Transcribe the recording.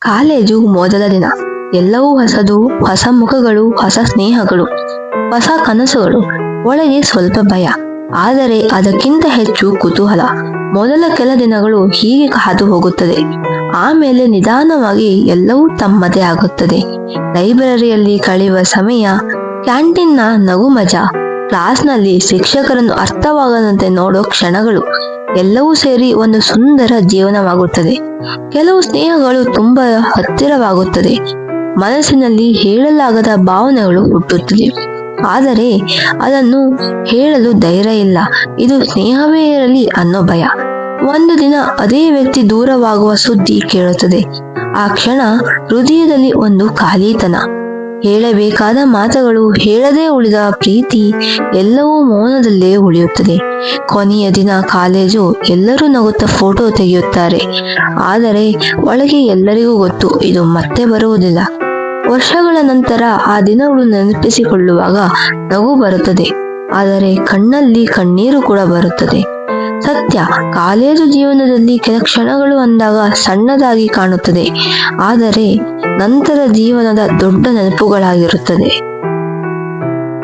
College ಮೊದಲ ದಿನ. ಎಲ್ಲವೂ ಹೊಸದು, ಹೊಸ ಮುಖಗಳು, ಹೊಸ ಸ್ನೇಹಗಳು, ಹೊಸ ಕನಸುಗಳು. ಒಳಗೆ ಸ್ವಲ್ಪ ಭಯ, ಆದರೆ ಅದಕ್ಕಿಂತ ಹೆಚ್ಚು ಕುತೂಹಲ. ಮೊದಲ ಕೆಲ ದಿನಗಳು ಹೀಗೆ ಹಾದು ಹೋಗುತ್ತದೆ. ಆಮೇಲೆ ನಿಧಾನವಾಗಿ ಎಲ್ಲವೂ ತಮ್ಮದೇ ಆಗುತ್ತದೆ. ಲೈಬ್ರರಿಯಲ್ಲಿ ಕಳೆಯುವ ಸಮಯ, ಕ್ಯಾಂಟೀನ್ನ ನಗು ಮಜಾ, ಕ್ಲಾಸ್ನಲ್ಲಿ ಶಿಕ್ಷಕರನ್ನು ಅರ್ಥವಾಗದಂತೆ ನೋಡೋ ಕ್ಷಣಗಳು, ಎಲ್ಲವೂ ಸೇರಿ ಒಂದು ಸುಂದರ ಜೀವನವಾಗುತ್ತದೆ. ಕೆಲವು ಸ್ನೇಹಗಳು ತುಂಬಾ ಹತ್ತಿರವಾಗುತ್ತದೆ. ಮನಸ್ಸಿನಲ್ಲಿ ಹೇಳಲಾಗದ ಭಾವನೆಗಳು ಹುಟ್ಟುತ್ತದೆ. ಆದರೆ ಅದನ್ನು ಹೇಳಲು ಧೈರ್ಯ ಇಲ್ಲ. ಇದು ಸ್ನೇಹವೇ ಇರಲಿ ಅನ್ನೋ ಭಯ. ಒಂದು ದಿನ ಅದೇ ವ್ಯಕ್ತಿ ದೂರವಾಗುವ ಸುದ್ದಿ ಕೇಳುತ್ತದೆ. ಆ ಕ್ಷಣ ಹೃದಯದಲ್ಲಿ ಒಂದು ಖಾಲಿತನ. ಹೇಳಬೇಕಾದ ಮಾತುಗಳು ಹೇಳದೆ ಉಳಿದ ಪ್ರೀತಿ ಎಲ್ಲವೂ ಮೌನದಲ್ಲೇ ಉಳಿಯುತ್ತದೆ. ಕೊನೆಯ ದಿನ ಕಾಲೇಜು. ಎಲ್ಲರೂ ನಗುತ್ತಾ ಫೋಟೋ ತೆಗೆಯುತ್ತಾರೆ. ಆದರೆ ಒಳಗೆ ಎಲ್ಲರಿಗೂ ಗೊತ್ತು, ಇದು ಮತ್ತೆ ಬರುವುದಿಲ್ಲ. ವರ್ಷಗಳ ನಂತರ ಆ ದಿನಗಳು ನೆನಪಿಸಿಕೊಳ್ಳುವಾಗ ನಗು ಬರುತ್ತದೆ, ಆದರೆ ಕಣ್ಣಲ್ಲಿ ಕಣ್ಣೀರು ಕೂಡ ಬರುತ್ತದೆ. ಸತ್ಯ, ಕಾಲೇಜು ಜೀವನದಲ್ಲಿ ಕೆಲ ಕ್ಷಣಗಳು ಅಂದಾಗ ಸಣ್ಣದಾಗಿ ಕಾಣುತ್ತದೆ, ಆದರೆ ನಂತರ ಜೀವನದ ದೊಡ್ಡ ನೆನಪುಗಳಾಗಿರುತ್ತದೆ.